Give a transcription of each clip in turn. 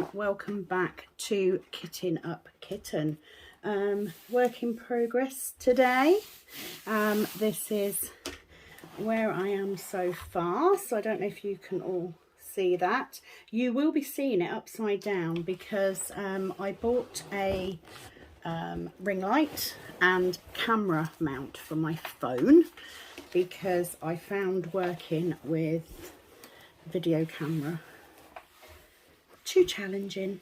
and welcome back to Kitting Up Kitten. Work in progress today. This is where I am so far, so I don't know if you can all see that. You will be seeing it upside down because I bought a ring light and camera mount for my phone because I found working with video camera too challenging.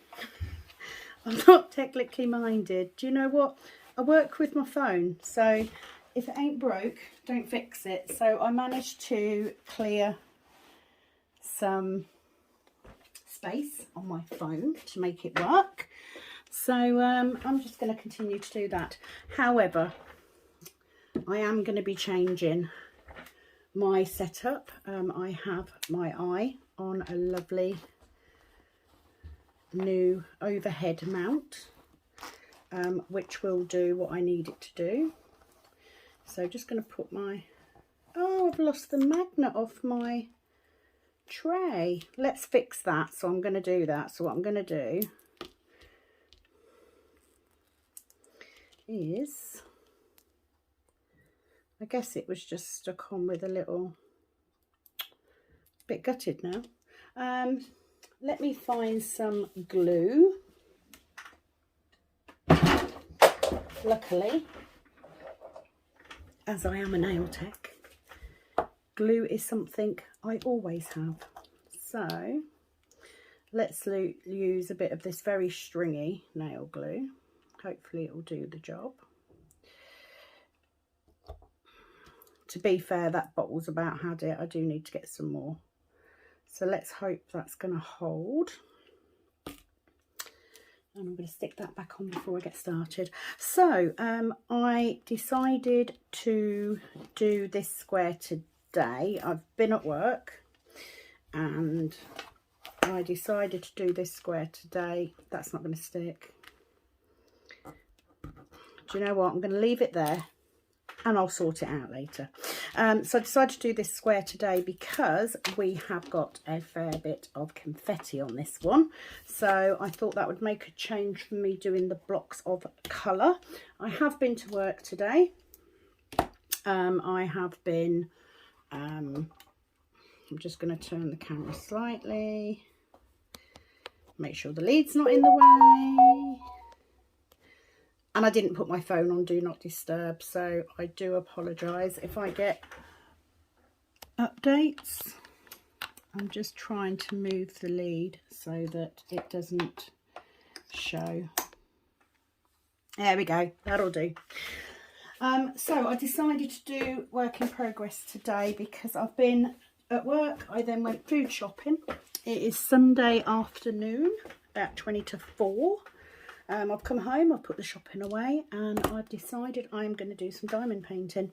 I'm not technically minded. Do you know what? I work with my phone, so if it ain't broke, don't fix it. So I managed to clear some space on my phone to make it work. So I'm just going to continue to do that. However, I am going to be changing my setup. I have my eye on a lovely new overhead mount, which will do what I need it to do. So just going to put my, I've lost the magnet off my tray. Let's fix that. So I'm going to do that. So what I'm going to do is, I guess it was just stuck on with a little bit gutted now. Let me find some glue. Luckily, as I am a nail tech, glue is something I always have. So let's use a bit of this very stringy nail glue. Hopefully it will do the job. To be fair, that bottle's about had it. I do need to get some more. So let's hope that's going to hold. And I'm going to stick that back on before I get started. So I decided to do this square today. I've been at work and I decided to do this square today. That's not going to stick. Do you know what? I'm going to leave it there and I'll sort it out later. So I decided to do this square today because we have got a fair bit of confetti on this one. So I thought that would make a change for me doing the blocks of colour. I have been to work today. I have been, I'm just going to turn the camera slightly. Make sure the lead's not in the way. And I didn't put my phone on Do Not Disturb, so I do apologise if I get updates. I'm just trying to move the lead so that it doesn't show. There we go, that'll do. So I decided to do work in progress today because I've been at work. I then went food shopping. It is Sunday afternoon, about 20 to 4. I've come home, I've put the shopping away, and I've decided I'm going to do some diamond painting.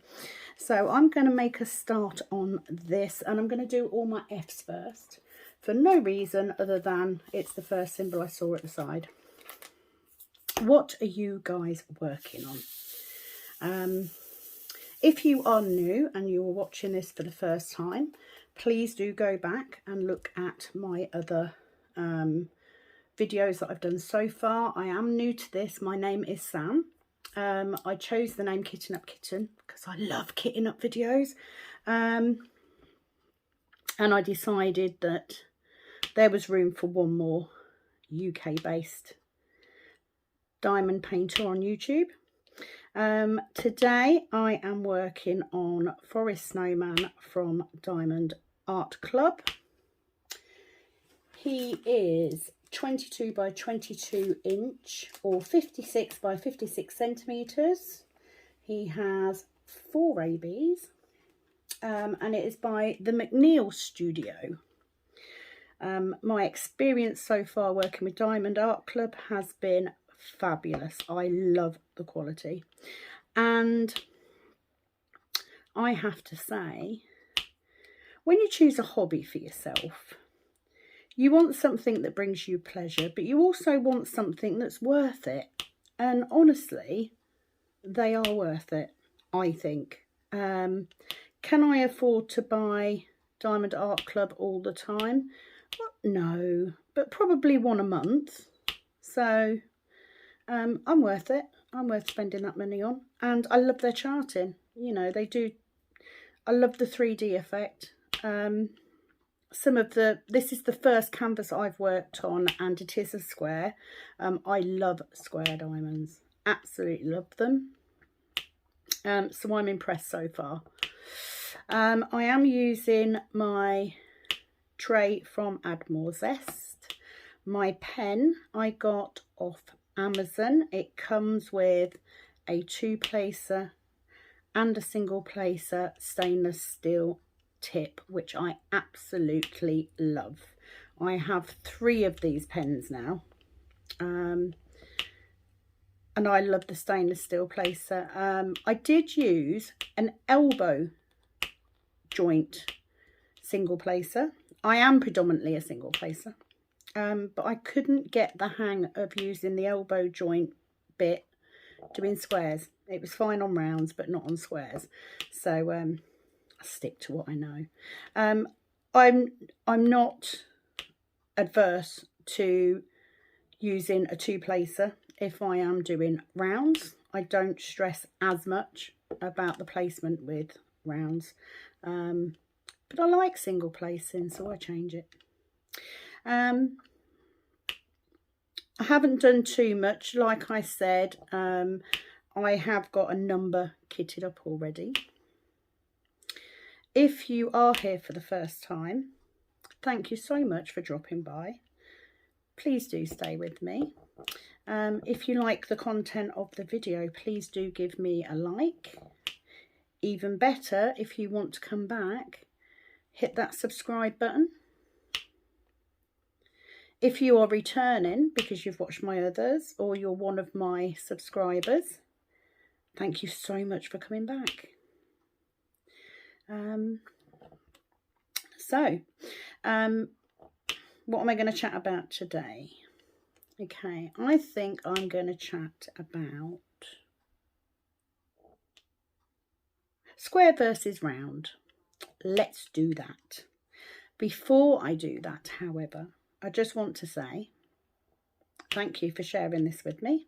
So I'm going to make a start on this, and I'm going to do all my F's first, for no reason other than it's the first symbol I saw at the side. What are you guys working on? If you are new and you are watching this for the first time, please do go back and look at my other videos that I've done so far. I am new to this. My name is Sam. I chose the name Kitting Up Kitten because I love kitting up videos. And I decided that there was room for one more UK based diamond painter on YouTube. Today I am working on Forest Snowman from Diamond Art Club. He is 22 by 22 inch or 56 by 56 centimeters. He has 4 ABs, and it is by the McNeil Studio. My experience so far working with Diamond Art Club has been fabulous. I love the quality, and I have to say, when you choose a hobby for yourself, you want something that brings you pleasure, but you also want something that's worth it. And honestly, they are worth it, I think. Can I afford to buy Diamond Art Club all the time? no, but probably one a month. So I'm worth it. I'm worth spending that money on. And I love their charting. You know, they do. I love the 3D effect. This is the first canvas I've worked on, and it is a square. I love square diamonds. Absolutely love them. So I'm impressed so far. I am using my tray from Add More Zest. My pen I got off Amazon. It comes with a 2-placer and a single placer stainless steel tip, which I absolutely love. I have 3 of these pens now, and I love the stainless steel placer. I did use an elbow joint single placer. I am predominantly a single placer, but I couldn't get the hang of using the elbow joint bit doing squares. It was fine on rounds, but not on squares. So I stick to what I know. I'm not adverse to using a 2-placer if I am doing rounds. I don't stress as much about the placement with rounds, but I like single placing, so I change it. I haven't done too much. Like I said, I have got a number kitted up already. If you are here for the first time, thank you so much for dropping by. Please do stay with me. If you like the content of the video, please do give me a like. Even better, if you want to come back, hit that subscribe button. If you are returning because you've watched my others, or you're one of my subscribers, thank you so much for coming back. What am I going to chat about today? Okay, I think I'm going to chat about square versus round. Let's do that. Before I do that, however, I just want to say thank you for sharing this with me.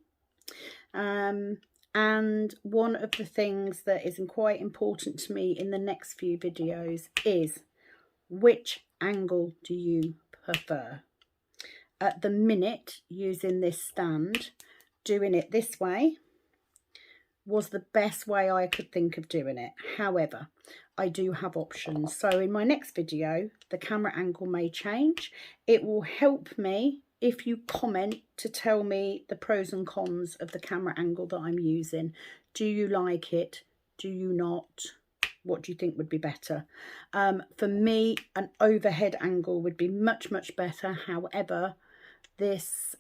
And one of the things that is quite important to me in the next few videos is, which angle do you prefer? At the minute, using this stand, doing it this way was the best way I could think of doing it. However, I do have options. So in my next video, the camera angle may change. It will help me if you comment to tell me the pros and cons of the camera angle that I'm using. Do you like it? Do you not? What do you think would be better? For me, an overhead angle would be much, much better. However, this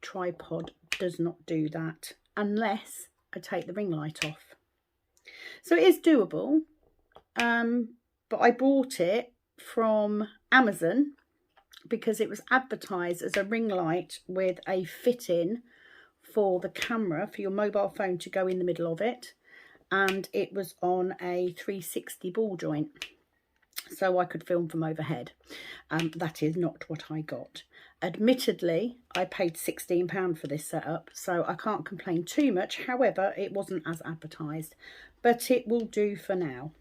tripod does not do that unless I take the ring light off. So it is doable, but I bought it from Amazon because it was advertised as a ring light with a fit-in for the camera, for your mobile phone to go in the middle of it, and it was on a 360 ball joint, so I could film from overhead. That is not what I got. Admittedly, I paid £16 for this setup, so I can't complain too much. However, it wasn't as advertised, but it will do for now.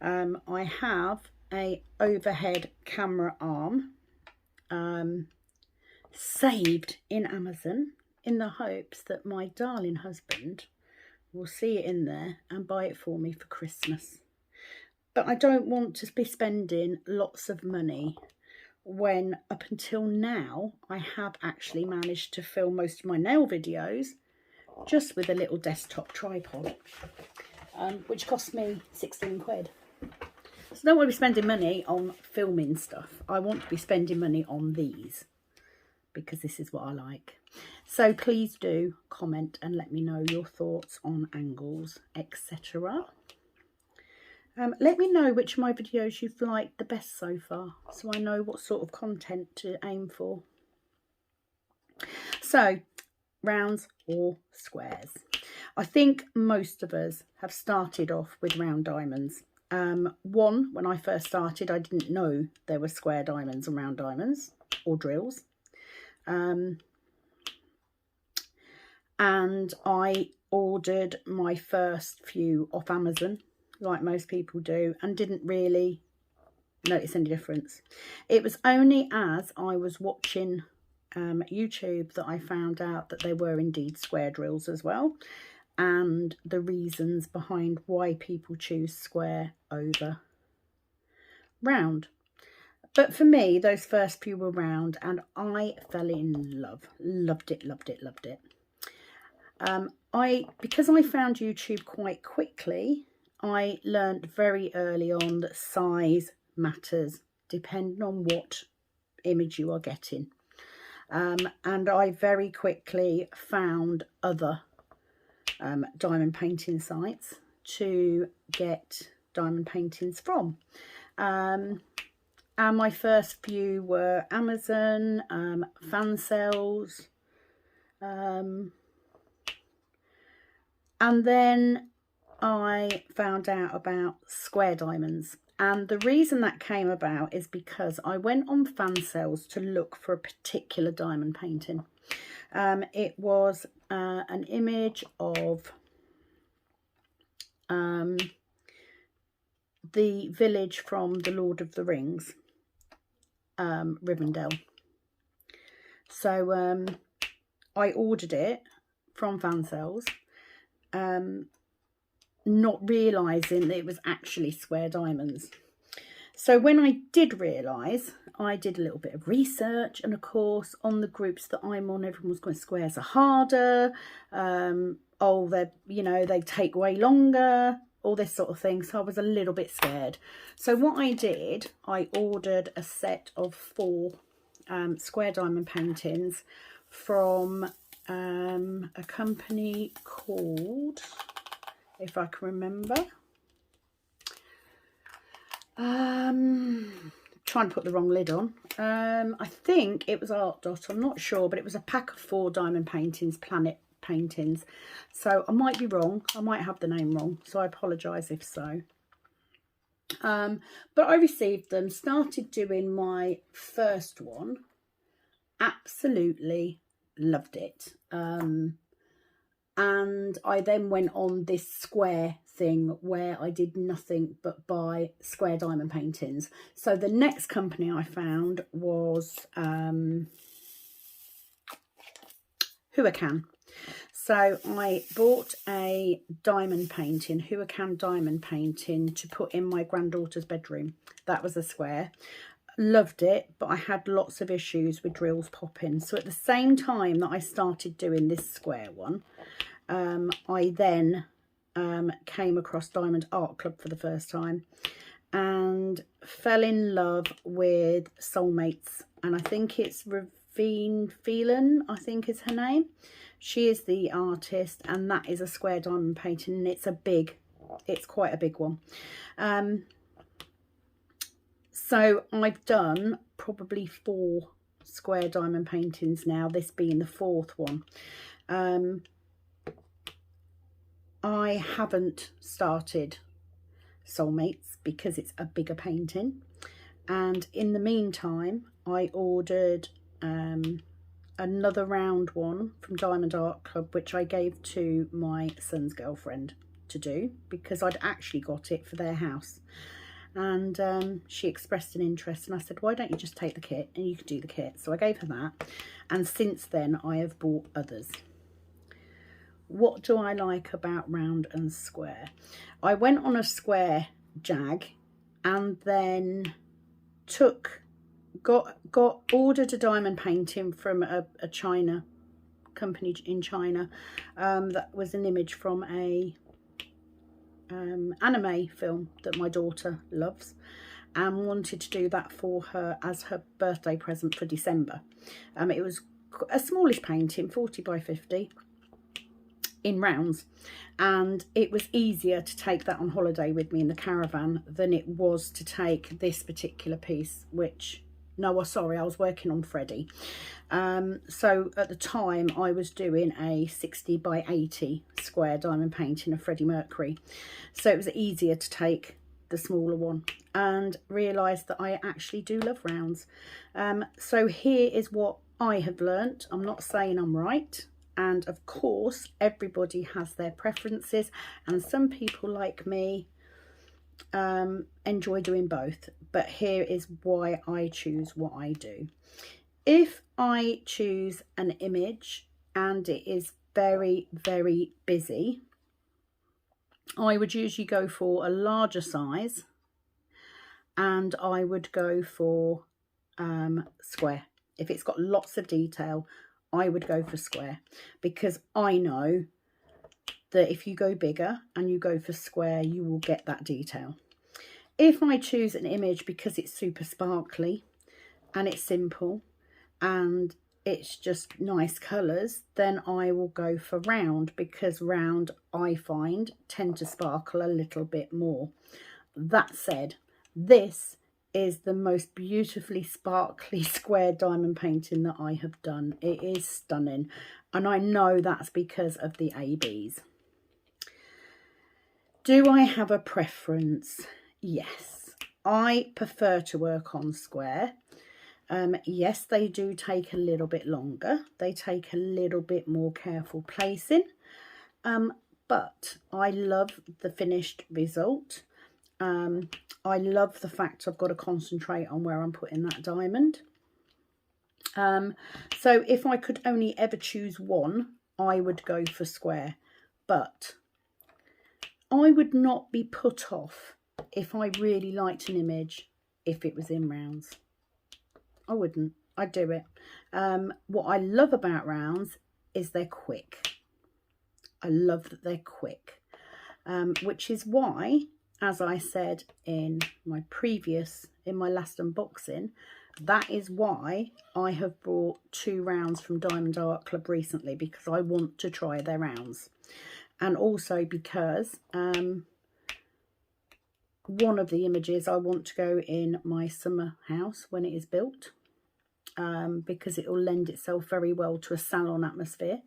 I have a overhead camera arm saved in Amazon in the hopes that my darling husband will see it in there and buy it for me for Christmas. But I don't want to be spending lots of money when up until now I have actually managed to film most of my nail videos just with a little desktop tripod, which cost me 16 quid. So I don't want to be spending money on filming stuff. I want to be spending money on these because this is what I like. So please do comment and let me know your thoughts on angles, etc. Let me know which of my videos you've liked the best so far, so I know what sort of content to aim for. So, rounds or squares? I think most of us have started off with round diamonds. One, when I first started, I didn't know there were square diamonds and round diamonds or drills. And I ordered my first few off Amazon, like most people do, and didn't really notice any difference. It was only as I was watching YouTube that I found out that there were indeed square drills as well, and the reasons behind why people choose square over round. But for me, those first few were round, and I fell in love. Loved it, loved it, loved it. Because I found YouTube quite quickly, I learned very early on that size matters depending on what image you are getting. And I very quickly found other diamond painting sites to get diamond paintings from. And my first few were Amazon, fan sales, and then I found out about square diamonds. And the reason that came about is because I went on fan sales to look for a particular diamond painting. It was an image of the village from The Lord of the Rings, Rivendell. So I ordered it from fan sales, not realising that it was actually square diamonds. So when I did realise, I did a little bit of research, and of course on the groups that I'm on, everyone was going, squares are harder, oh, they're, you know, they take way longer, all this sort of thing. So I was a little bit scared. So what I did, I ordered a set of 4 square diamond paintings from a company called, if I can remember, trying to put the wrong lid on, I think it was Art Dot, I'm not sure, but it was a pack of 4 diamond paintings, planet paintings. So I might be wrong, I might have the name wrong, so I apologise if so. But I received them, started doing my first one, absolutely loved it. And I then went on this square thing where I did nothing but buy square diamond paintings. So the next company I found was Huacan. So I bought a diamond painting, Huacan diamond painting, to put in my granddaughter's bedroom. That was a square. Loved it, but I had lots of issues with drills popping. So at the same time that I started doing this square one, I then came across Diamond Art Club for the first time and fell in love with Soulmates. And I think it's Ravine Phelan, I think is her name. She is the artist, and that is a square diamond painting, and it's quite a big one. So I've done probably 4 square diamond paintings now, this being the 4th one. I haven't started Soulmates because it's a bigger painting, and in the meantime I ordered another round one from Diamond Art Club, which I gave to my son's girlfriend to do because I'd actually got it for their house. And she expressed an interest, and I said, why don't you just take the kit and you can do the kit? So I gave her that, and since then I have bought others. What do I like about round and square? I went on a square jag and then ordered a diamond painting from a China company in China. That was an image from a anime film that my daughter loves, and wanted to do that for her as her birthday present for December. It was a smallish painting, 40 by 50 in rounds, and it was easier to take that on holiday with me in the caravan than it was to take this particular piece, which, no, sorry, I was working on Freddie. So at the time I was doing a 60 by 80 square diamond painting of Freddie Mercury, so it was easier to take the smaller one and realised that I actually do love rounds. So here is what I have learnt. I'm not saying I'm right, and of course everybody has their preferences, and some people like me enjoy doing both, but here is why I choose what I do. If I choose an image and it is very, very busy, I would usually go for a larger size, and I would go for square. If it's got lots of detail, I would go for square, because I know that if you go bigger and you go for square, you will get that detail. If I choose an image because it's super sparkly and it's simple and it's just nice colours, then I will go for round, because round, I find, tend to sparkle a little bit more. That said, this is the most beautifully sparkly square diamond painting that I have done. It is stunning, and I know that's because of the ABs. Do I have a preference? Yes, I prefer to work on square. Yes, they do take a little bit longer. They take a little bit more careful placing. But I love the finished result. I love the fact I've got to concentrate on where I'm putting that diamond. So if I could only ever choose one, I would go for square. But I would not be put off if I really liked an image if it was in rounds. I wouldn't. I'd do it. What I love about rounds is they're quick. I love that they're quick, which is why, as I said in my last unboxing, that is why I have brought 2 rounds from Diamond Art Club recently, because I want to try their rounds. And also because one of the images I want to go in my summer house when it is built, because it will lend itself very well to a salon atmosphere.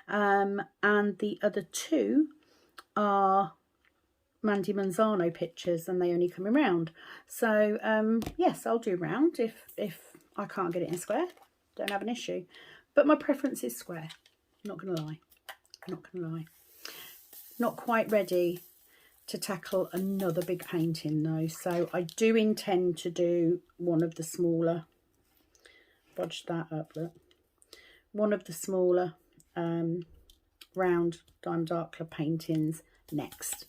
And the other 2 are Mandy Manzano pictures, and they only come in round. So yes, I'll do round if I can't get it in square. Don't have an issue. But my preference is square. Not going to lie. Not going to lie. Not quite ready to tackle another big painting though, so I do intend to do one of the smaller, bodged that up, look, one of the smaller round Diamond Art Club paintings next,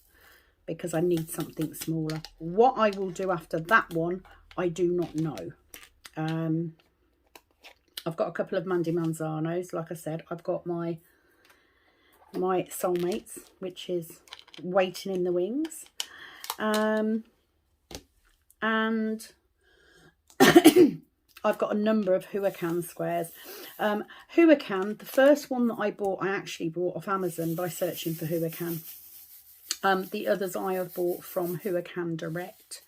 because I need something smaller. What I will do after that one, I do not know. I've got a couple of Mandy Manzanos. Like I said, I've got my Soulmates, which is waiting in the wings, and I've got a number of Huacan squares. Huacan, the first one that I bought, I actually bought off Amazon by searching for Huacan. The others I have bought from Huacan Direct.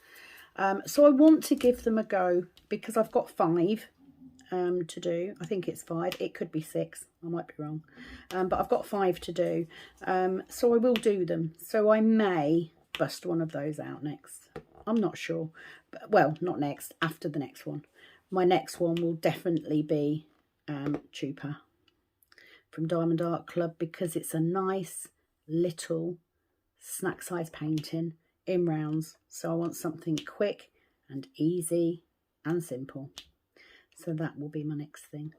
So I want to give them a go, because I've got 5 to do. I think it's 5. It could be 6. I might be wrong. But I've got 5 to do. So I will do them. So I may bust one of those out next. I'm not sure. But, well, not next. After the next one. My next one will definitely be Chupa from Diamond Art Club, because it's a nice little snack size painting in rounds. So I want something quick and easy and simple. So that will be my next thing.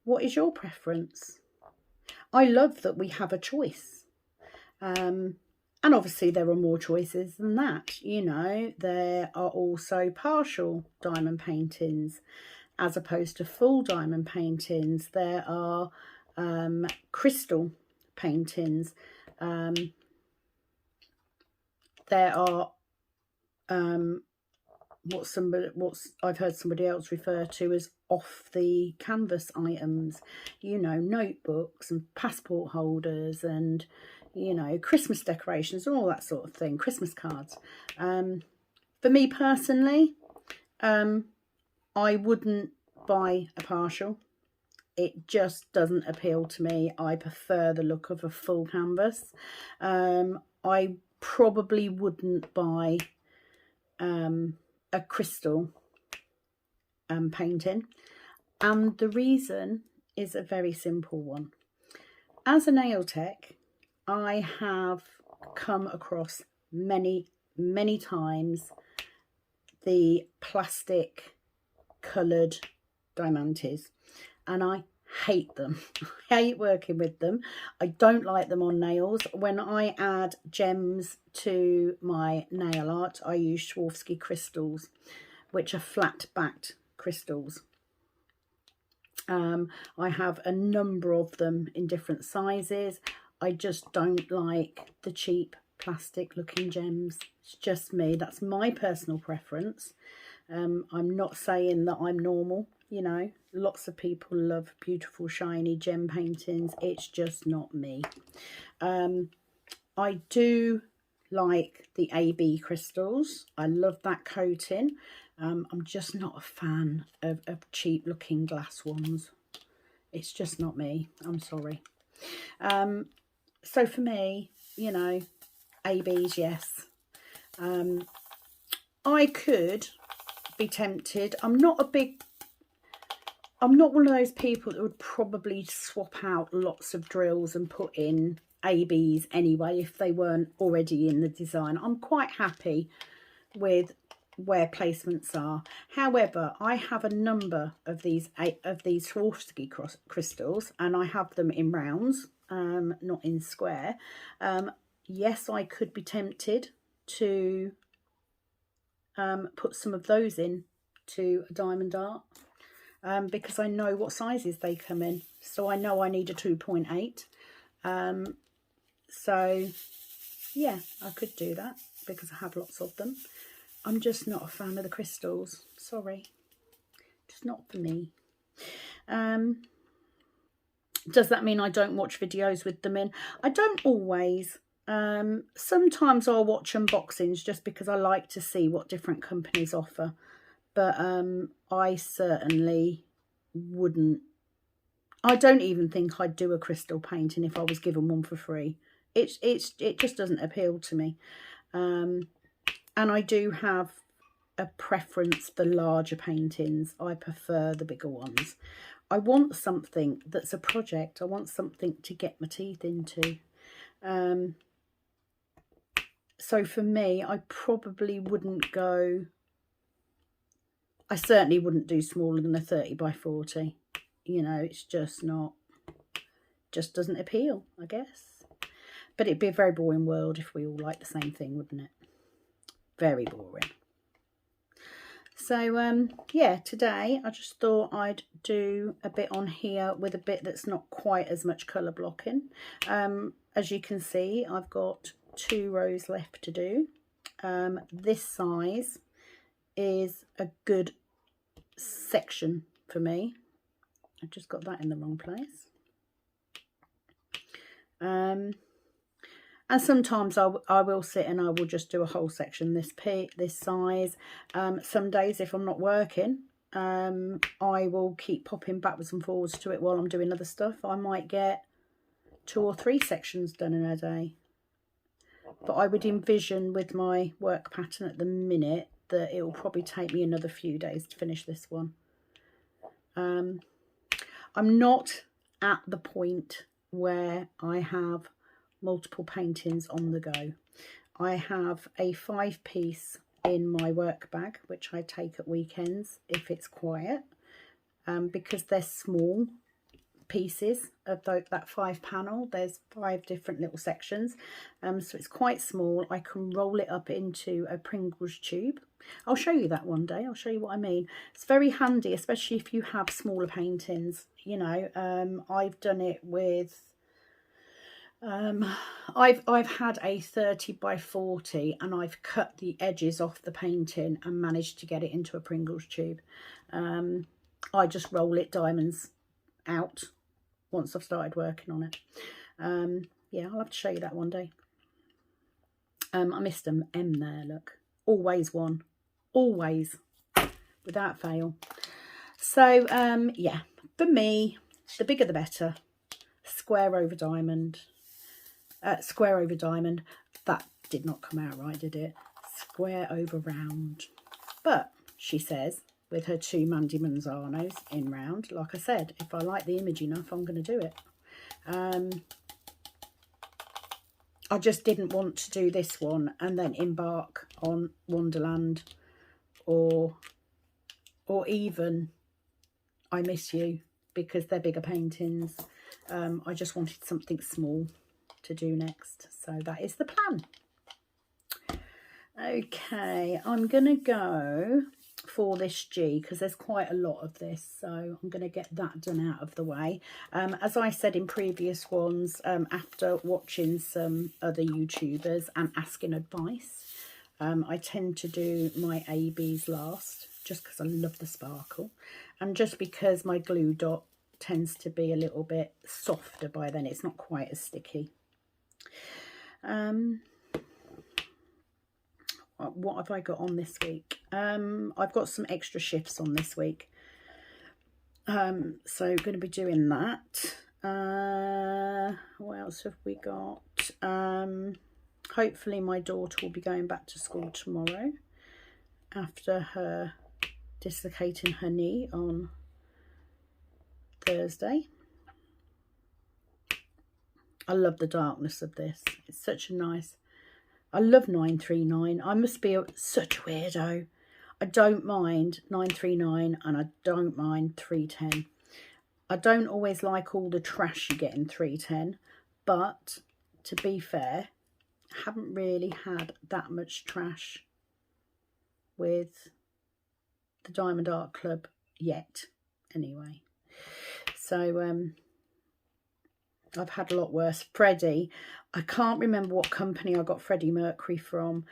What is your preference? I love that we have a choice. And obviously there are more choices than that. You know, there are also partial diamond paintings as opposed to full diamond paintings. There are crystal paintings. There are what I've heard somebody else refer to as off the canvas items, you know, notebooks and passport holders and, you know, Christmas decorations and all that sort of thing, Christmas cards. For me personally, I wouldn't buy a partial. It just doesn't appeal to me. I prefer the look of a full canvas. I probably wouldn't buy a crystal painting, and the reason is a very simple one. As a nail tech, I have come across many times the plastic coloured diamantes, and I hate them. I hate working with them. I don't like them on nails. When I add gems to my nail art, I use Swarovski crystals, which are flat backed crystals. I have a number of them in different sizes. I just don't like the cheap plastic looking gems. It's just me. That's my personal preference. I'm not saying that I'm normal, you know. Lots of people love beautiful shiny gem paintings. It's just not me. I do like the AB crystals. I love that coating. I'm just not a fan of cheap looking glass ones. It's just not me. I'm sorry. So for me, you know, ABs, yes. I could be tempted. I'm not one of those people that would probably swap out lots of drills and put in ABs anyway if they weren't already in the design. I'm quite happy with where placements are. However, I have a number of these Swarovski crystals, and I have them in rounds, not in square. Yes, I could be tempted to put some of those in to a diamond art, because I know what sizes they come in. So I know I need a 2.8. So yeah, I could do that because I have lots of them. I'm just not a fan of the crystals. Sorry. Just not for me. Does that mean I don't watch videos with them in? I don't always. Sometimes I'll watch unboxings just because I like to see what different companies offer. But I certainly wouldn't. I don't even think I'd do a crystal painting if I was given one for free. It just doesn't appeal to me. And I do have a preference for larger paintings. I prefer the bigger ones. I want something that's a project. I want something to get my teeth into. So for me, I probably wouldn't go... I certainly wouldn't do smaller than a 30 by 40. You know, it's just not... just doesn't appeal, I guess. But it'd be a very boring world if we all liked the same thing, wouldn't it? Very boring. So yeah, today I just thought I'd do a bit on here with a bit that's not quite as much colour blocking. As you can see, I've got 2 rows left to do. This size is a good section for me. I've just got that in the wrong place. And sometimes I will sit and I will just do a whole section this size. Some days if I'm not working, I will keep popping backwards and forwards to it while I'm doing other stuff. I might get 2 or 3 sections done in a day. But I would envision with my work pattern at the minute that it will probably take me another few days to finish this one. I'm not at the point where I have multiple paintings on the go. I have a 5-piece in my work bag, which I take at weekends if it's quiet, because they're small pieces of that 5 panel. There's 5 different little sections, so it's quite small. I can roll it up into a Pringles tube. I'll show you that one day. I'll show you what I mean. It's very handy, especially if you have smaller paintings. You know, I've done it with I've had a 30 by 40 and I've cut the edges off the painting and managed to get it into a Pringles tube. I just roll it diamonds out once I've started working on it. Yeah, I'll have to show you that one day. I missed an M there, look. Always one. Always. Without fail. So, yeah, for me, the bigger the better. Square over diamond. Square over diamond. That Did not come out right, did it? Square over round. But she says, with her 2 Mandy Manzanos in round, like I said, if I like the image enough, I'm going to do it. I just didn't want to do this one and then embark on Wonderland or even I Miss You, because they're bigger paintings. I just wanted something small to do next. So that is the plan. Okay, I'm going to go for this G because there's quite a lot of this, so I'm going to get that done out of the way. As I said in previous ones, after watching some other YouTubers and asking advice, I tend to do my ABs last, just because I love the sparkle, and just because my glue dot tends to be a little bit softer by then. It's not quite as sticky. What have I got on this week? I've got some extra shifts on this week, so going to be doing that. What else have we got? Hopefully my daughter will be going back to school tomorrow after her dislocating her knee on Thursday. I love the darkness of this. It's such a nice... I love 939. I must be such a weirdo. I don't mind 939 and I don't mind 310. I don't always like all the trash you get in 310, but to be fair, I haven't really had that much trash with the Diamond Art Club yet, anyway. So I've had a lot worse. Freddie, I can't remember what company I got Freddie Mercury from.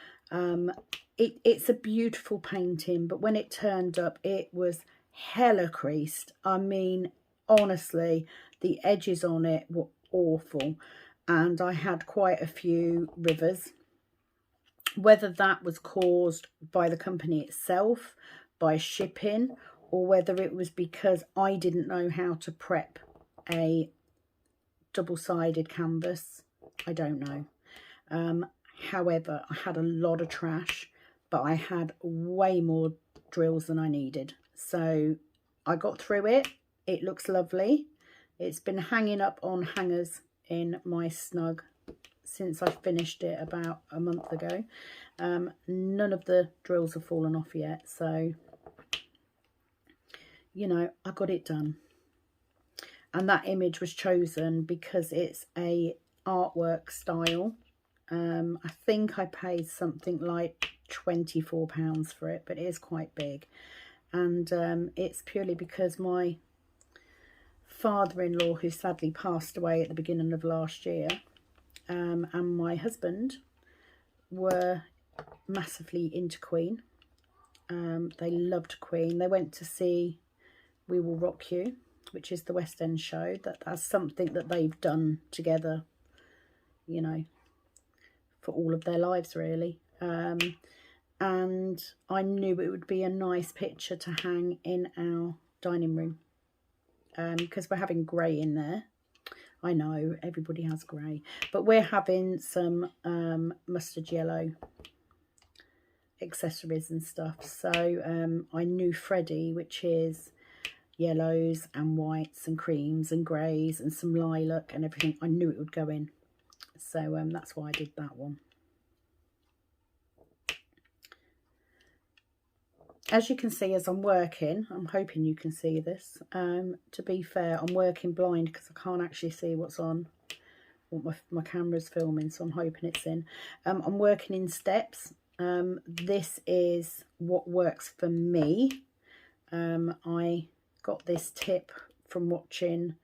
It's a beautiful painting, but when it turned up, it was hella creased. I mean, honestly, the edges on it were awful, and I had quite a few rivers. Whether that was caused by the company itself, by shipping, or whether it was because I didn't know how to prep a double-sided canvas, I don't know. However, I had a lot of trash, but I had way more drills than I needed, so I got through it. It looks lovely. It's been hanging up on hangers in my snug since I finished it about a month ago. None of the drills have fallen off yet, so you know, I got it done. And that image was chosen because it's a artwork style. I think I paid something like £24 for it, but it is quite big. And it's purely because my father-in-law, who sadly passed away at the beginning of last year, and my husband were massively into Queen. They loved Queen. They went to see We Will Rock You, which is the West End show. That's something that they've done together, you know, for all of their lives, really. And I knew it would be a nice picture to hang in our dining room, because we're having grey in there. I know everybody has grey, but we're having some mustard yellow accessories and stuff. So I knew Freddie, which is yellows and whites and creams and greys and some lilac and everything, I knew it would go in. So that's why I did that one. As you can see, as I'm working, I'm hoping you can see this. To be fair, I'm working blind because I can't actually see what's on, what my camera's filming, so I'm hoping it's in. I'm working in steps. This is what works for me. I got this tip from watching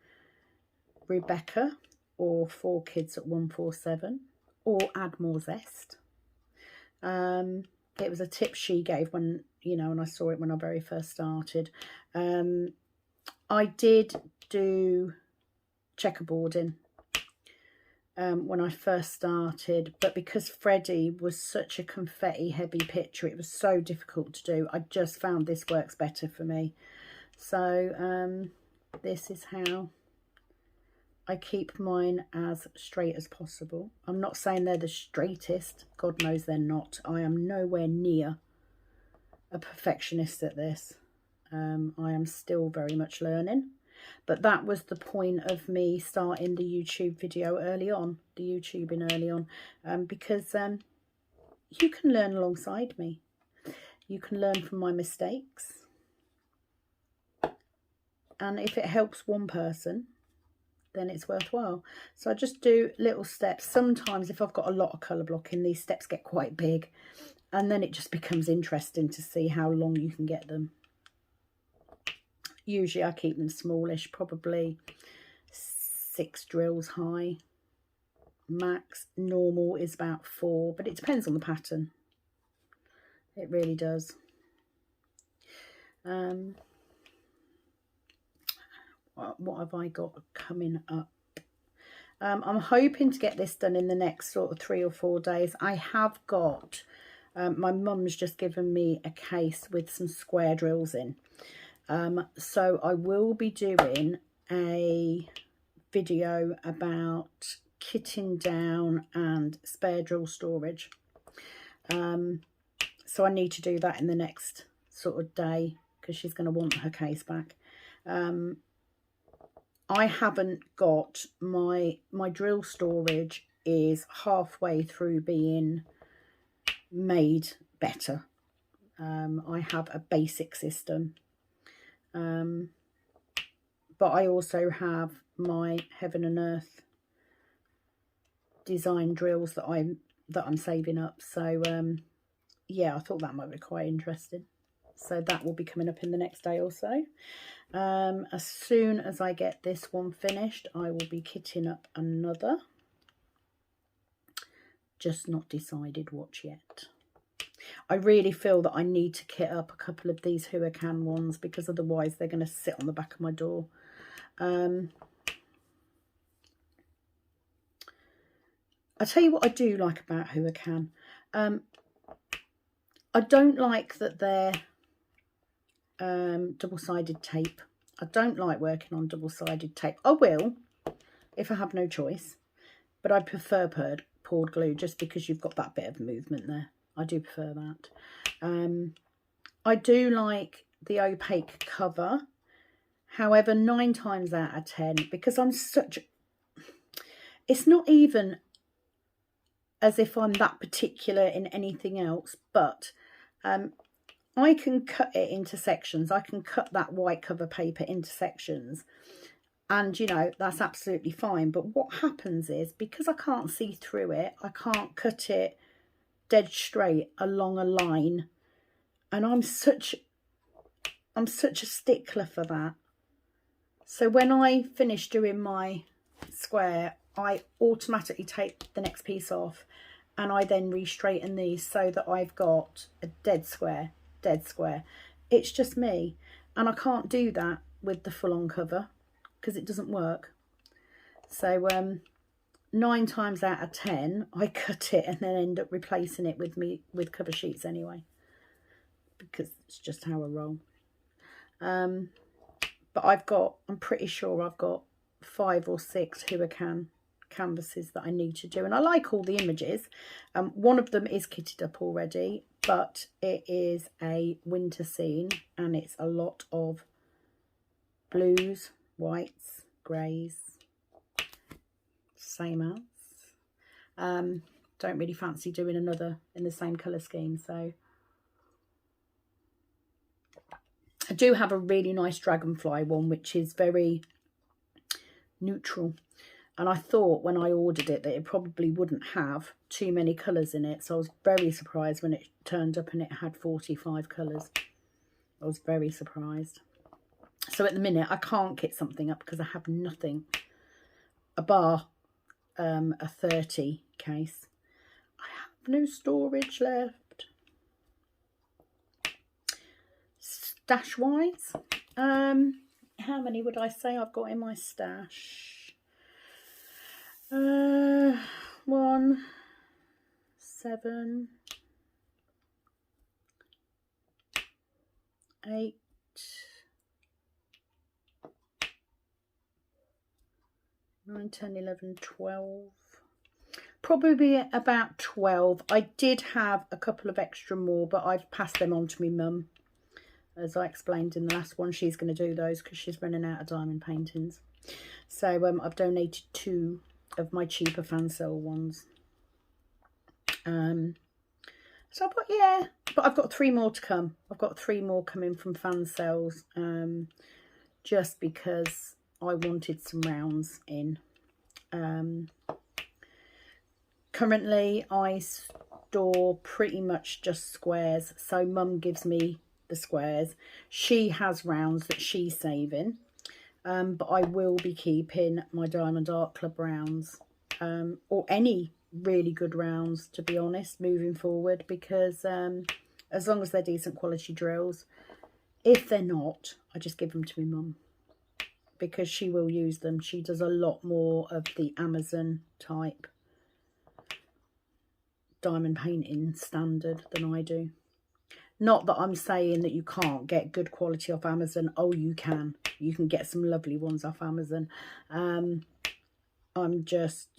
Rebecca or 4 Kids at 147 or Add More Zest. It was a tip she gave when, you know, and I saw it when I very first started. I did do checkerboarding when I first started, but because Freddie was such a confetti heavy picture, it was so difficult to do. I just found this works better for me. So this is how I keep mine as straight as possible. I'm not saying they're the straightest. God knows they're not. I am nowhere near a perfectionist at this. I am still very much learning. But that was the point of me starting the YouTube video early on, the YouTubing early on, because you can learn alongside me. You can learn from my mistakes. And if it helps one person, then it's worthwhile. So I just do little steps. Sometimes if I've got a lot of colour blocking, these steps get quite big. And then it just becomes interesting to see how long you can get them. Usually I keep them smallish, probably 6 drills high. Max. Normal is about 4, but it depends on the pattern. It really does. What have I got coming up? I'm hoping to get this done in the next sort of 3 or 4 days. I have got, my mum's just given me a case with some square drills in. So I will be doing a video about kitting down and spare drill storage. So I need to do that in the next sort of day because she's going to want her case back. I haven't got my drill storage is halfway through being made better. I have a basic system, but I also have my heaven and earth design drills that I'm saving up. So yeah, I thought that might be quite interesting. So that will be coming up in the next day or so. As soon as I get this one finished, I will be kitting up another. Just not decided what yet. I really feel that I need to kit up a couple of these Huracan ones because otherwise they're going to sit on the back of my door. I'll tell you what I do like about Huracan. I don't like that they're double-sided tape. I don't like working on double-sided tape. I will if I have no choice, but I prefer poured glue just because you've got that bit of movement there. I do prefer that. I do like the opaque cover. However, 9 times out of 10, because I'm such, it's not even as if I'm that particular in anything else, but I can cut it into sections. I can cut that white cover paper into sections. And, you know, that's absolutely fine. But what happens is, because I can't see through it, I can't cut it dead straight along a line. And I'm such a stickler for that. So when I finish doing my square, I automatically take the next piece off. And I then re-straighten these so that I've got a dead square. It's just me, and I can't do that with the full-on cover because it doesn't work. So 9 times out of 10 I cut it and then end up replacing it with cover sheets anyway, because it's just how I roll. But I'm pretty sure I've got 5 or 6 Huracan canvases that I need to do, and I like all the images. One of them is kitted up already, but it is a winter scene and it's a lot of blues, whites, greys, same as. Don't really fancy doing another in the same colour scheme, so I do have a really nice dragonfly one which is very neutral. And I thought when I ordered it that it probably wouldn't have too many colours in it. So I was very surprised when it turned up and it had 45 colours. I was very surprised. So at the minute I can't kit something up because I have nothing. A bar, a 30 case. I have no storage left. Stash wise, how many would I say I've got in my stash? 1, 7, 8, 9, 9, 10, 11, 12. Probably about 12. I did have a couple of extra more, but I've passed them on to my mum. As I explained in the last one, she's going to do those because she's running out of diamond paintings. So I've donated 2 of my cheaper fan sale ones. So but I've got 3 more to come. I've got 3 more coming from fan sales, just because I wanted some rounds in. Currently I store pretty much just squares, so mum gives me the squares. She has rounds that she's saving, but I will be keeping my Diamond Art Club rounds, or any really good rounds, to be honest, moving forward, because as long as they're decent quality drills. If they're not, I just give them to my mum, because she will use them. She does a lot more of the Amazon type diamond painting standard than I do. Not that I'm saying that you can't get good quality off Amazon. Oh, you can get some lovely ones off Amazon. I'm just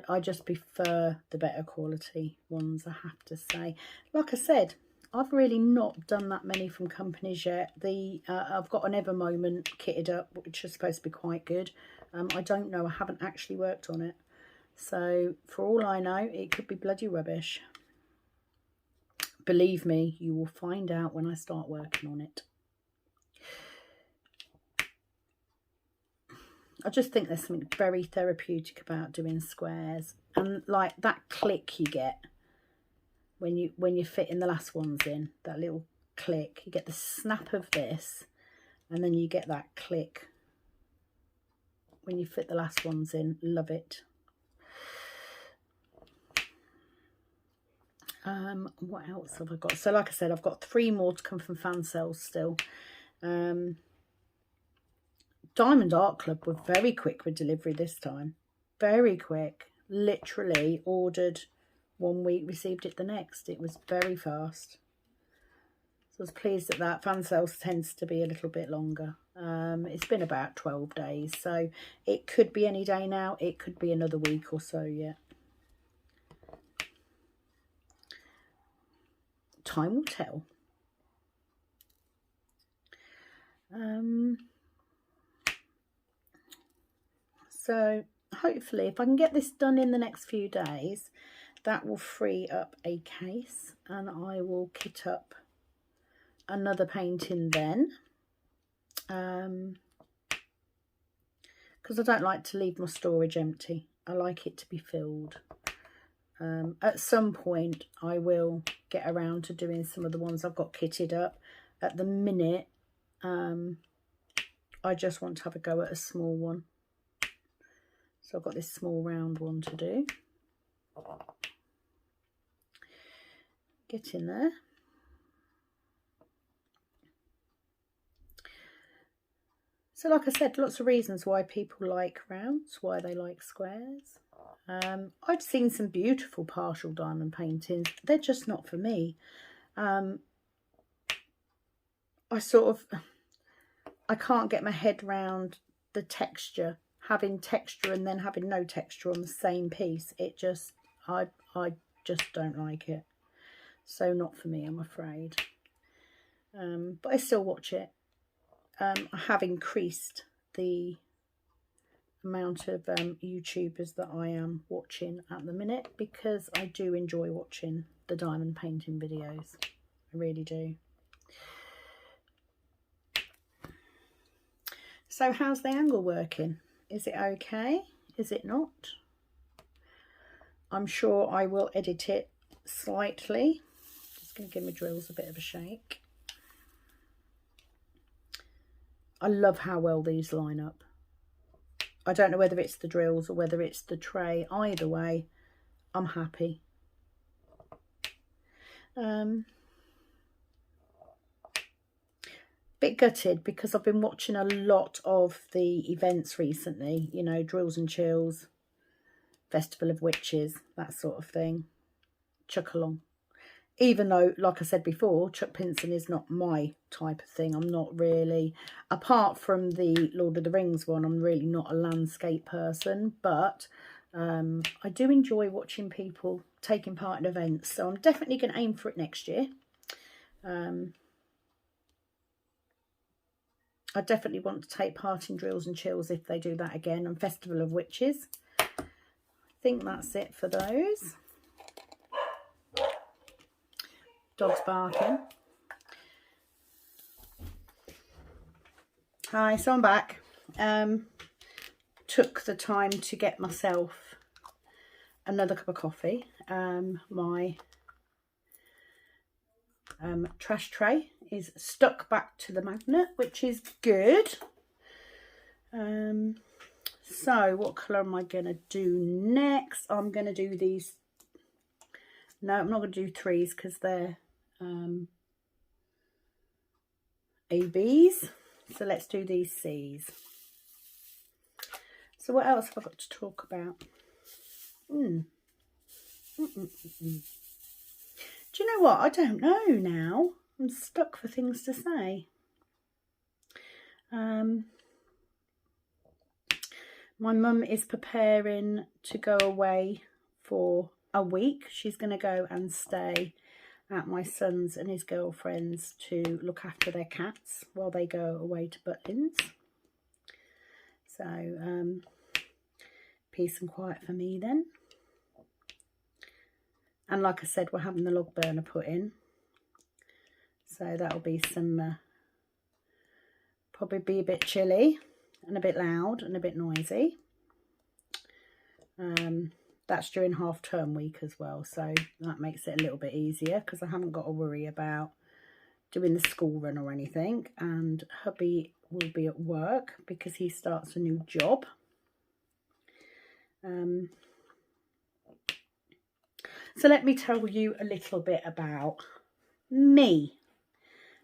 I just prefer the better quality ones, I have to say. Like I said, I've really not done that many from companies yet. I've got an Ever Moment kitted up, which is supposed to be quite good. I don't know, I haven't actually worked on it. So for all I know, it could be bloody rubbish. Believe me, you will find out when I start working on it. I just think there's something very therapeutic about doing squares, and like that click you get when you're fitting the last ones in, that little click, you get the snap of this, and then you get that click when you fit the last ones in. Love it. What else have I got? So like I said, I've got 3 more to come from fan sales still. Diamond Art Club were very quick with delivery this time. Very quick. Literally ordered 1 week, received it the next. It was very fast. So I was pleased at that. Fan sales tends to be a little bit longer. It's been about 12 days. So it could be any day now. It could be another week or so yet. Time will tell. So hopefully if I can get this done in the next few days, that will free up a case, and I will kit up another painting then, because I don't like to leave my storage empty. I like it to be filled. At some point I will get around to doing some of the ones I've got kitted up. At the minute I just want to have a go at a small one. So I've got this small round one to do. Get in there. So like I said, lots of reasons why people like rounds, why they like squares. I've seen some beautiful partial diamond paintings. They're just not for me. I can't get my head round the texture, having texture and then having no texture on the same piece. It just, I just don't like it. So not for me, I'm afraid. But I still watch it. I have increased the amount of YouTubers that I am watching at the minute, because I do enjoy watching the diamond painting videos. I really do. So how's the angle working? Is it okay? Is it not? I'm sure I will edit it slightly. Just going to give my drills a bit of a shake. I love how well these line up. I don't know whether it's the drills or whether it's the tray. Either way, I'm happy. Bit gutted because I've been watching a lot of the events recently. You know, Drills and Chills, Festival of Witches, that sort of thing. Chuck along. even though, like I said before, Chuck Pinson is not my type of thing. I'm not really, apart from the Lord of the Rings one, I'm really not a landscape person. But I do enjoy watching people taking part in events. So I'm definitely going to aim for it next year. I definitely want to take part in Drills and Chills if they do that again, and Festival of Witches. I think that's it for those. Dog's barking. Hi, so I'm back. Took the time to get myself another cup of coffee. My trash tray is stuck back to the magnet, which is good. So what colour am I going to do next? I'm going to do these. No, I'm not going to do threes because they're ABs. So let's do these C's. So what else have I got to talk about? Do you know what? I don't know now. I'm stuck for things to say. My mum is preparing to go away for a week. She's going to go and stay at my son's and his girlfriend's to look after their cats while they go away to Butlins. So, peace and quiet for me then. And like I said, we're having the log burner put in. So that'll be some, probably be a bit chilly and a bit loud and a bit noisy. That's during half-term week as well, so that makes it a little bit easier because I haven't got to worry about doing the school run or anything. And hubby will be at work because he starts a new job. So let me tell you a little bit about me.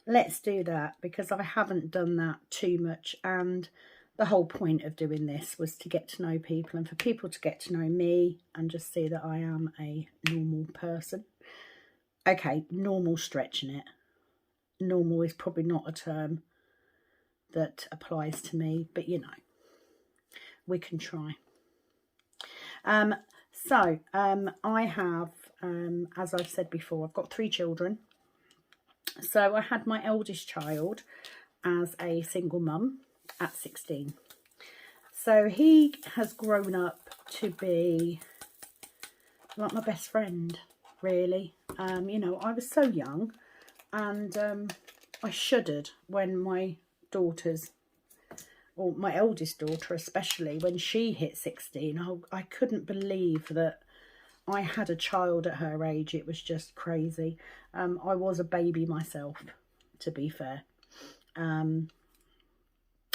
Let's do that because I haven't done that too much, and the whole point of doing this was to get to know people and for people to get to know me and just see that I am a normal person. Okay, normal, stretching it. Normal is probably not a term that applies to me, but you know, we can try. I have, as I've said before, I've got 3 children. So I had my eldest child as a single mum at 16. So he has grown up to be like my best friend, really. You know, I was so young, and I shuddered when my daughters, or my eldest daughter especially, when she hit 16. I couldn't believe that I had a child at her age. It was just crazy. I was a baby myself, to be fair.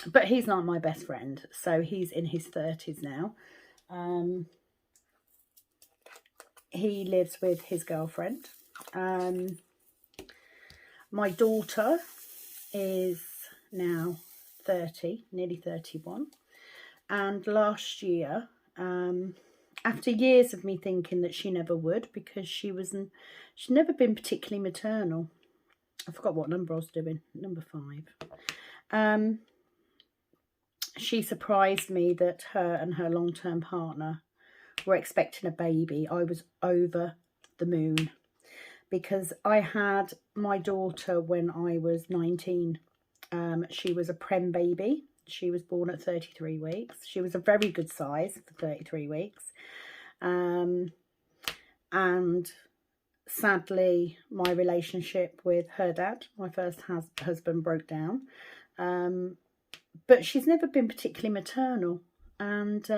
But he's not my best friend, so he's in his 30s now. He lives with his girlfriend. My daughter is now 30, nearly 31. And last year, after years of me thinking that she never would, because she'd never been particularly maternal. I forgot what number I was doing, number 5. She surprised me that her and her long-term partner were expecting a baby. I was over the moon because I had my daughter when I was 19. She was a prem baby. She was born at 33 weeks. She was a very good size for 33 weeks. And sadly, my relationship with her dad, my first husband, broke down. But she's never been particularly maternal. And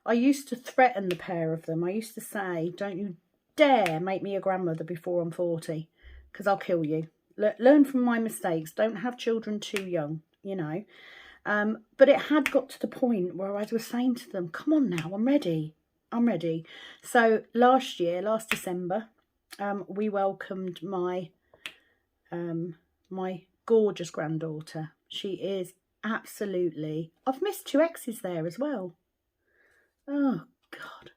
I used to threaten the pair of them. I used to say, don't you dare make me a grandmother before I'm 40, because I'll kill you. Learn from my mistakes. Don't have children too young, you know. But it had got to the point where I was saying to them, come on now, I'm ready. I'm ready. So last December, we welcomed my my gorgeous granddaughter. She is absolutely... I've missed 2 exes there as well. Oh, God.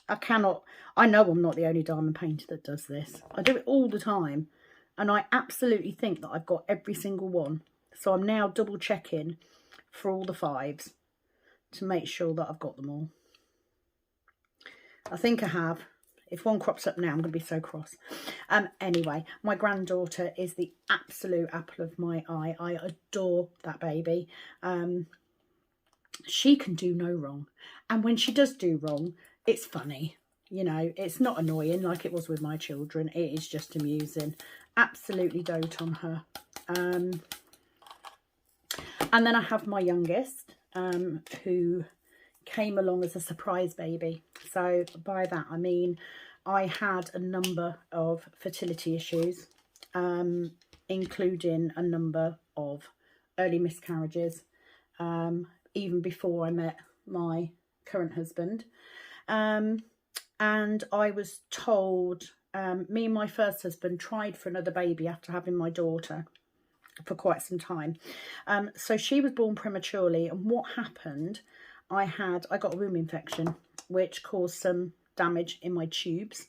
I know I'm not the only diamond painter that does this. I do it all the time, and I absolutely think that I've got every single one. So I'm now double checking for all the 5s to make sure that I've got them all. I think I have. If one crops up now, I'm going to be so cross. Anyway, my granddaughter is the absolute apple of my eye. I adore that baby. She can do no wrong. And when she does do wrong, it's funny. You know, it's not annoying like it was with my children. It is just amusing. Absolutely dote on her. And then I have my youngest, who came along as a surprise baby. So by that I mean I had a number of fertility issues, including a number of early miscarriages, even before I met my current husband. And I was told, me and my first husband tried for another baby after having my daughter for quite some time. So she was born prematurely, and what happened, I got a womb infection, which caused some damage in my tubes.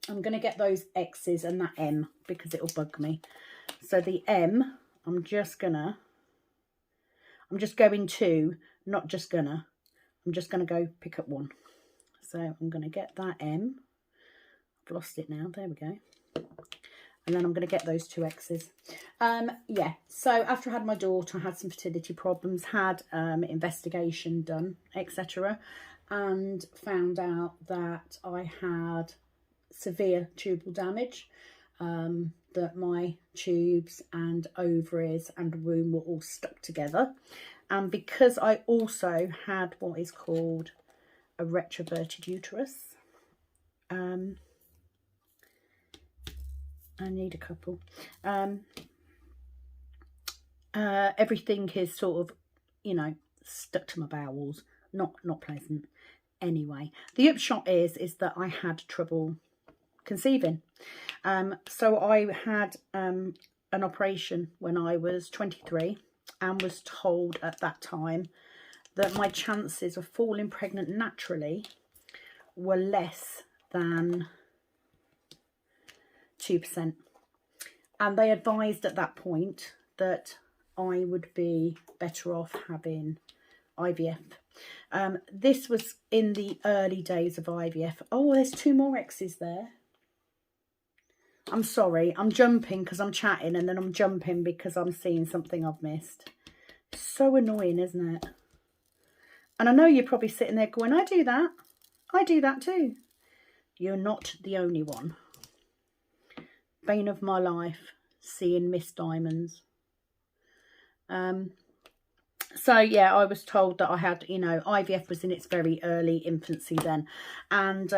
I'm going to get those X's and that M because it'll bug me. So the M, I'm just going to go pick up one. So I'm going to get that M. I've lost it now. There we go. And then I'm going to get those 2 X's. Yeah, so after I had my daughter, I had some fertility problems, had investigation done, etc. And found out that I had severe tubal damage, that my tubes and ovaries and womb were all stuck together. And because I also had what is called a retroverted uterus, I need a couple. Everything is sort of, you know, stuck to my bowels. Not pleasant. Anyway, the upshot is that I had trouble conceiving. So I had an operation when I was 23 and was told at that time that my chances of falling pregnant naturally were less than 2%. And they advised at that point that I would be better off having IVF. This was in the early days of IVF. Oh, there's 2 more X's there. I'm sorry, I'm jumping because I'm chatting, and then I'm jumping because I'm seeing something I've missed. So annoying, isn't it? And I know you're probably sitting there going, I do that. I do that too. You're not the only one. Bane of my life, seeing missed diamonds. So yeah, I was told that I had, you know, IVF was in its very early infancy then. And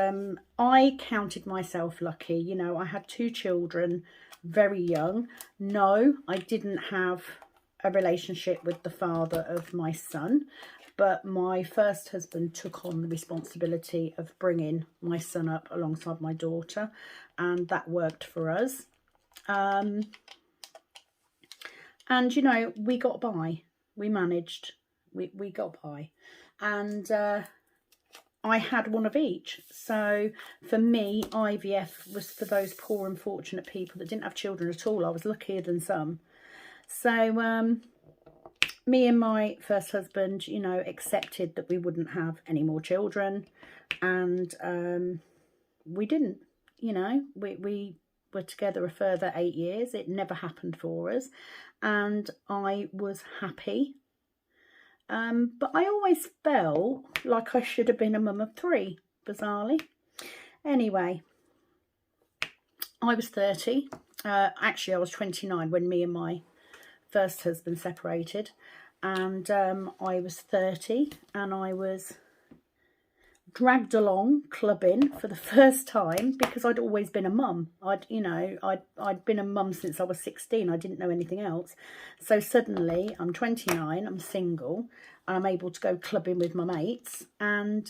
I counted myself lucky. You know, I had 2 children very young. No, I didn't have a relationship with the father of my son, but my first husband took on the responsibility of bringing my son up alongside my daughter, and that worked for us. And, you know, we got by. We managed. We got by. And I had one of each. So for me, IVF was for those poor unfortunate people that didn't have children at all. I was luckier than some. So me and my first husband, you know, accepted that we wouldn't have any more children. And we didn't, you know, we were together a further 8 years. It never happened for us. And I was happy. But I always felt like I should have been a mum of 3, bizarrely. Anyway, I was 30. Actually, I was 29 when me and my first husband separated. And I was 30, and I was dragged along clubbing for the first time because I'd always been a mum. I'd been a mum since I was 16. I didn't know anything else. So suddenly I'm 29, I'm single, and I'm able to go clubbing with my mates, and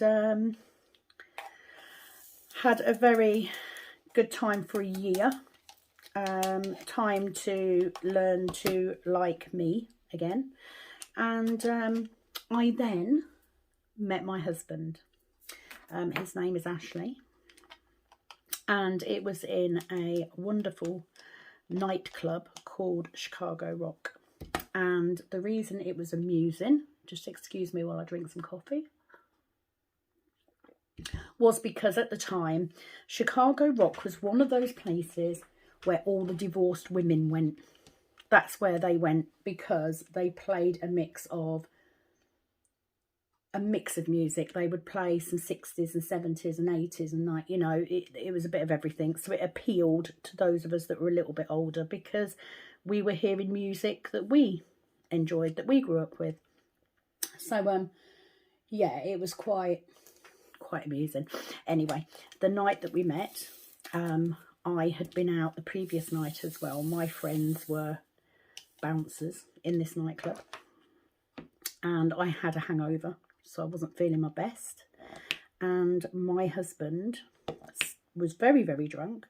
had a very good time for a year. Time to learn to like me again. And I then met my husband. His name is Ashley. And it was in a wonderful nightclub called Chicago Rock. And the reason it was amusing, just excuse me while I drink some coffee, was because at the time, Chicago Rock was one of those places where all the divorced women went. That's where they went because they played a mix of music. They would play some 60s and 70s and 80s and you know, it was a bit of everything. So it appealed to those of us that were a little bit older because we were hearing music that we enjoyed, that we grew up with. So yeah, it was quite amusing. Anyway, the night that we met, I had been out the previous night as well. My friends were bouncers in this nightclub and I had a hangover, so I wasn't feeling my best. And my husband was very, very drunk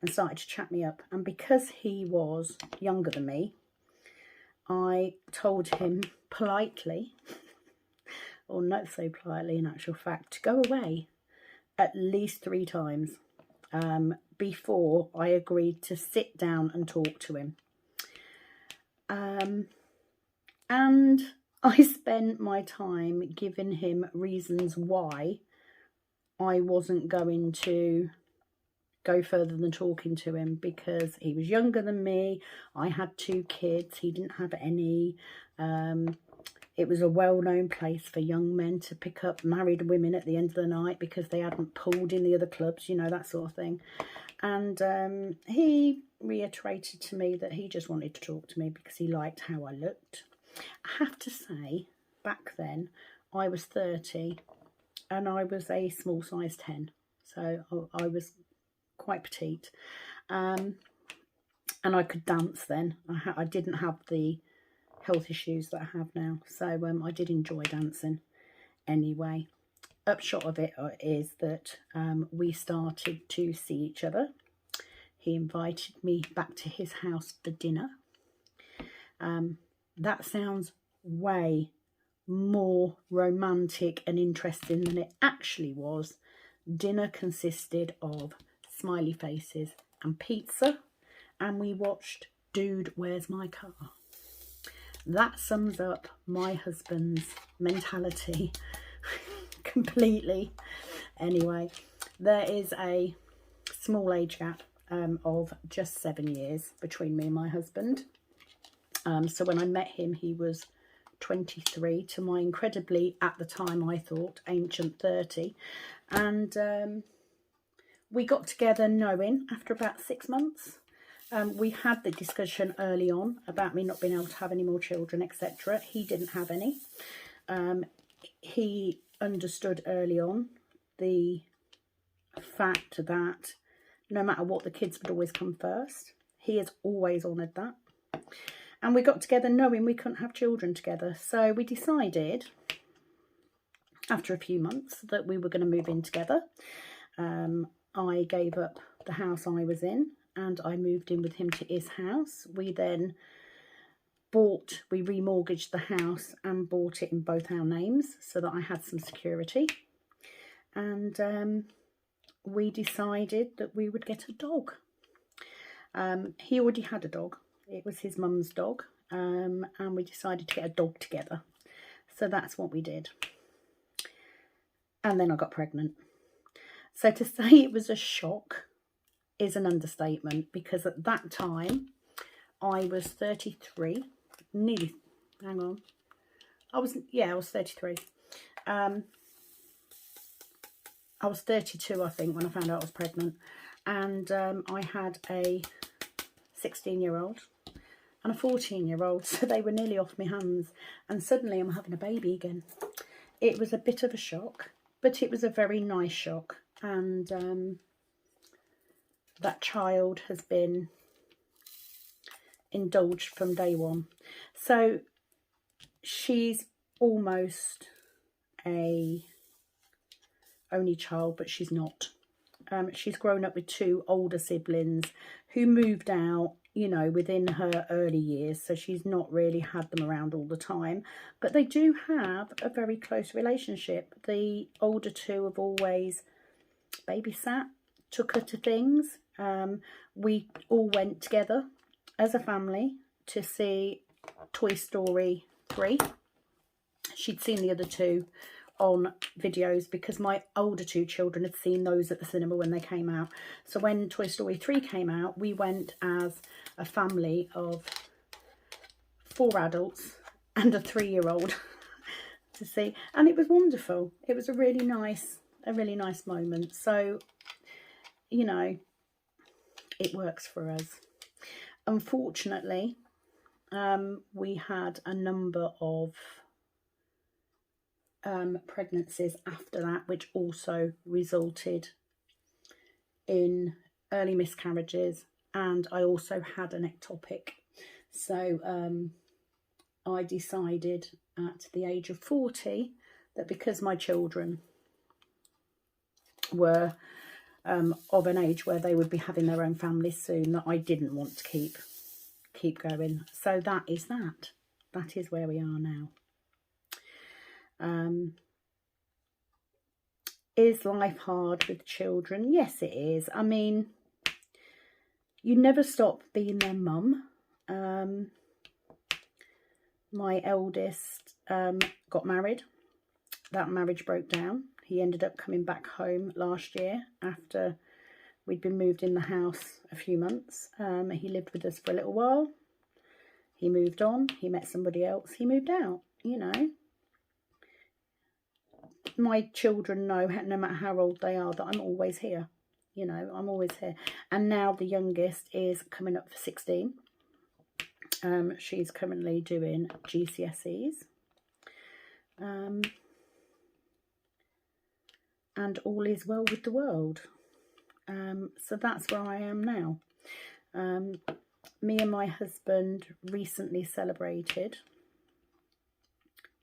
and started to chat me up. And because he was younger than me, I told him politely, or not so politely in actual fact, to go away at least 3 times before I agreed to sit down and talk to him. And I spent my time giving him reasons why I wasn't going to go further than talking to him, because he was younger than me. I had 2 kids. He didn't have any. It was a well-known place for young men to pick up married women at the end of the night because they hadn't pulled in the other clubs, you know, that sort of thing. And he reiterated to me that he just wanted to talk to me because he liked how I looked. I have to say, back then, I was 30 and I was a small size 10. So I was quite petite. And I could dance then. I didn't have the health issues that I have now. So I did enjoy dancing anyway. Upshot of it is that we started to see each other. He invited me back to his house for dinner. That sounds way more romantic and interesting than it actually was. Dinner consisted of smiley faces and pizza, and we watched Dude, Where's My Car? That sums up my husband's mentality completely. Anyway, there is a small age gap of just 7 years between me and my husband. So when I met him, he was 23 to my incredibly, at the time I thought, ancient 30. And we got together knowing after about 6 months. We had the discussion early on about me not being able to have any more children, etc. He didn't have any. He understood early on the fact that no matter what, the kids would always come first. He has always honoured that. And we got together knowing we couldn't have children together. So we decided, after a few months, that we were going to move in together. I gave up the house I was in and I moved in with him to his house. We then we remortgaged the house and bought it in both our names so that I had some security. And we decided that we would get a dog. He already had a dog. It was his mum's dog, and we decided to get a dog together. So that's what we did. And then I got pregnant. So to say it was a shock is an understatement, because at that time I was 33, nearly, hang on, I was 33. I was 32, I think, when I found out I was pregnant. And I had a 16-year-old and a 14-year-old, so they were nearly off my hands. And suddenly I'm having a baby again. It was a bit of a shock, but it was a very nice shock. And that child has been indulged from day one. So she's almost a only child, but she's not. She's grown up with 2 older siblings who moved out, you know, within her early years, so she's not really had them around all the time, but they do have a very close relationship. The older two have always babysat, took her to things. We all went together as a family to see Toy Story 3. She'd seen the other two on videos because my older two children had seen those at the cinema when they came out. So when Toy Story 3 came out, we went as a family of 4 adults and a 3-year-old to see, and it was wonderful. It was a really nice moment. So, you know, it works for us. Unfortunately, we had a number of pregnancies after that, which also resulted in early miscarriages, and I also had an ectopic. So I decided at the age of 40 that because my children were of an age where they would be having their own families soon, that I didn't want to keep going. So that is where we are now. Is life hard with children? Yes, it is. I mean, you never stop being their mum. My eldest got married. That marriage broke down. He ended up coming back home last year after we'd been moved in the house a few months. He lived with us for a little while. He moved on. He met somebody else. He moved out, you know. My children know, no matter how old they are, that I'm always here. You know, I'm always here. And now the youngest is coming up for 16. She's currently doing GCSEs. And all is well with the world. So that's where I am now. Me and my husband recently celebrated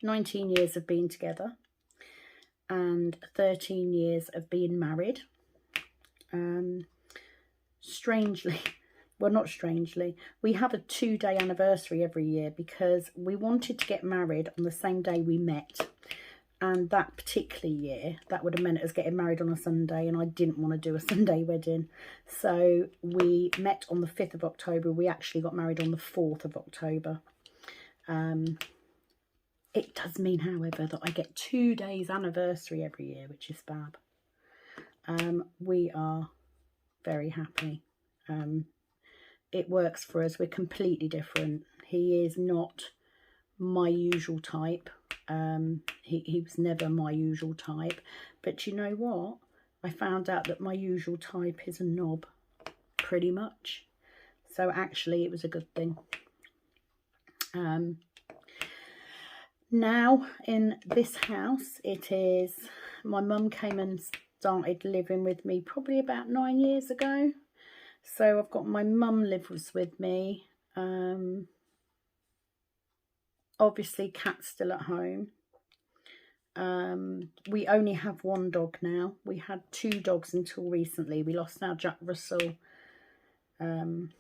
19 years of being together and 13 years of being married. Strangely, well, not strangely, we have a 2-day anniversary every year because we wanted to get married on the same day we met. And that particular year, that would have meant us getting married on a Sunday, and I didn't want to do a Sunday wedding. So we met on the 5th of October. We actually got married on the 4th of October. It does mean, however, that I get 2 days anniversary every year, which is fab. We are very happy. It works for us. We're completely different. He is not my usual type. He was never my usual type. But you know what? I found out that my usual type is a knob, pretty much. So actually it was a good thing. Now in this house, it is, my mum came and started living with me probably about 9 years ago. So I've got my mum lives with me. Obviously Cat's still at home. We only have 1 dog now. We had 2 dogs until recently. We lost our Jack Russell about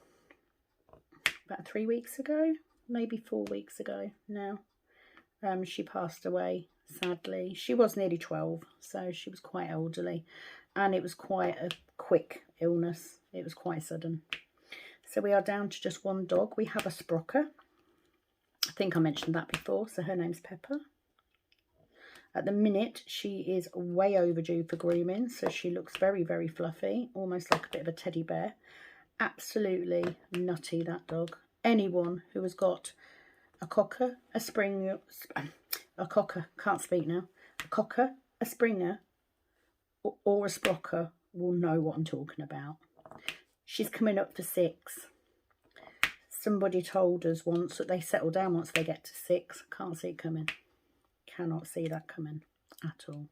3 weeks ago, maybe 4 weeks ago now. She passed away, sadly. She was nearly 12, so she was quite elderly, and it was quite a quick illness. It was quite sudden. So we are down to just 1 dog. We have a Sprocker. I think I mentioned that before. So her name's Pepper. At the minute, she is way overdue for grooming. So she looks very, very fluffy, almost like a bit of a teddy bear. Absolutely nutty, that dog. Anyone who has got a cocker, a springer, a cocker, can't speak now, a cocker, a springer, or a Sprocker will know what I'm talking about. She's coming up for 6. Somebody told us once that they settle down once they get to 6. Can't see it coming. Cannot see that coming at all.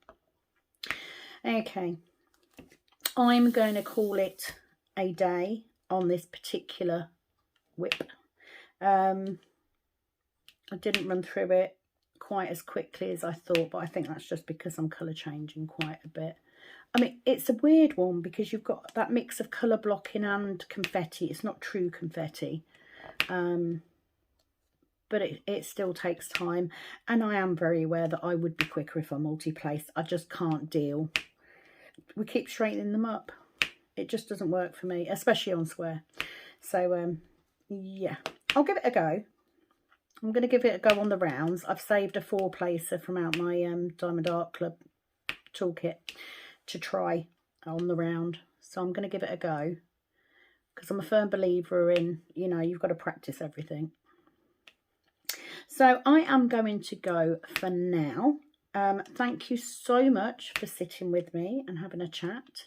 Okay. I'm going to call it a day on this particular whip. I didn't run through it quite as quickly as I thought, but I think that's just because I'm colour changing quite a bit. I mean, it's a weird one because you've got that mix of colour blocking and confetti. It's not true confetti. But it still takes time. And I am very aware that I would be quicker if I multi-place. I just can't deal. We keep straightening them up. It just doesn't work for me, especially on square. So, yeah, I'll give it a go. I'm going to give it a go on the rounds. I've saved a 4-placer from out my Diamond Art Club toolkit to try on the round. So I'm going to give it a go because I'm a firm believer in, you know, you've got to practice everything. So I am going to go for now. Thank you so much for sitting with me and having a chat.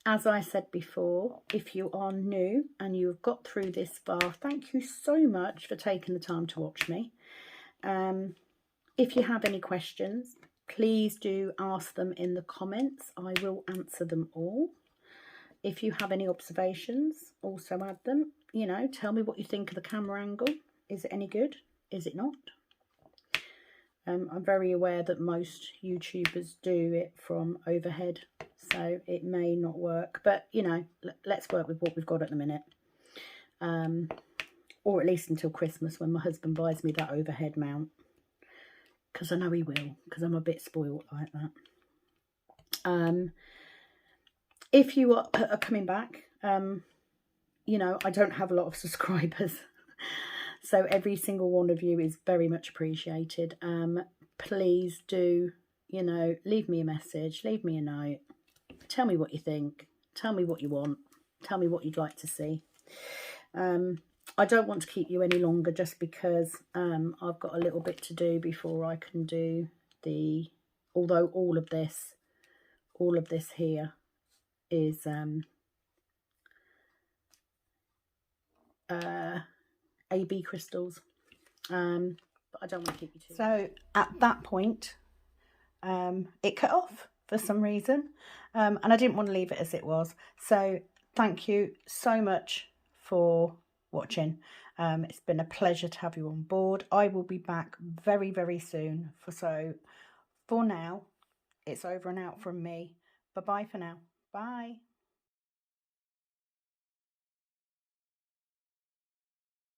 As I said before, if you are new and you've got through this far, thank you so much for taking the time to watch me. If you have any questions, please do ask them in the comments. I will answer them all. If you have any observations, also add them. You know, tell me what you think of the camera angle. Is it any good? Is it not? I'm very aware that most YouTubers do it from overhead, so it may not work. But, you know, let's work with what we've got at the minute. Or at least until Christmas when my husband buys me that overhead mount. Because I know he will, because I'm a bit spoiled like that. If you are coming back, you know, I don't have a lot of subscribers. So every single one of you is very much appreciated. Please do, you know, leave me a message, leave me a note. Tell me what you think. Tell me what you want. Tell me what you'd like to see. I don't want to keep you any longer just because I've got a little bit to do before I can do the, although all of this here is AB crystals, but I don't want to keep you too. So at that point, it cut off for some reason, and I didn't want to leave it as it was. So thank you so much for watching. It's been a pleasure to have you on board. I will be back very, very soon. For now, it's over and out from me. Bye bye for now. Bye.